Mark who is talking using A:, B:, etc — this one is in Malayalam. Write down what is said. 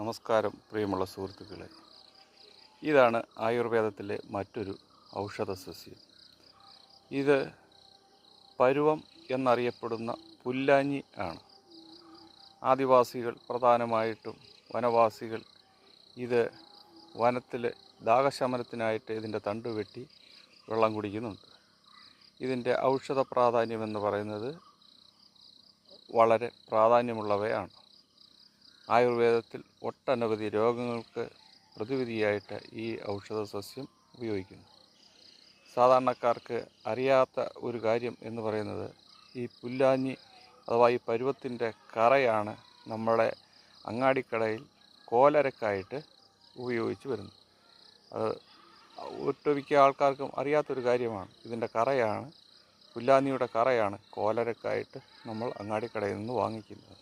A: നമസ്കാരം പ്രിയമുള്ള സുഹൃത്തുക്കളെ. ഇതാണ് ആയുർവേദത്തിലെ മറ്റൊരു ഔഷധ സസ്യം. ഇത് പരുവം എന്നറിയപ്പെടുന്ന പുല്ലാഞ്ഞി ആണ്. ആദിവാസികൾ, പ്രധാനമായിട്ടും വനവാസികൾ, ഇത് വനത്തിൽ ദാഹശമനത്തിനായിട്ട് ഇതിൻ്റെ തണ്ട് വെട്ടി വെള്ളം കുടിക്കുന്നുണ്ട്. ഇതിൻ്റെ ഔഷധ പ്രാധാന്യമെന്ന് പറയുന്നത് വളരെ പ്രാധാന്യമുള്ളവയാണ്. ആയുർവേദത്തിൽ ഒട്ടനവധി രോഗങ്ങൾക്ക് പ്രതിവിധിയായിട്ട് ഈ ഔഷധ സസ്യം ഉപയോഗിക്കുന്നു. സാധാരണക്കാർക്ക് അറിയാത്ത ഒരു കാര്യം എന്ന് പറയുന്നത് ഈ പുല്ലാഞ്ഞി അഥവാ ഈ പരുവത്തിൻ്റെ കറയാണ് നമ്മളെ അങ്ങാടിക്കടയിൽ കോലരക്കായിട്ട് ഉപയോഗിച്ച് വരുന്നത്. അത് ഒട്ടുമിക്ക ആൾക്കാർക്കും അറിയാത്തൊരു കാര്യമാണ്. ഇതിൻ്റെ കറയാണ്, പുല്ലാഞ്ഞിയുടെ കറയാണ് കോലരക്കായിട്ട് നമ്മൾ അങ്ങാടിക്കടയിൽ നിന്ന് വാങ്ങിക്കുന്നത്.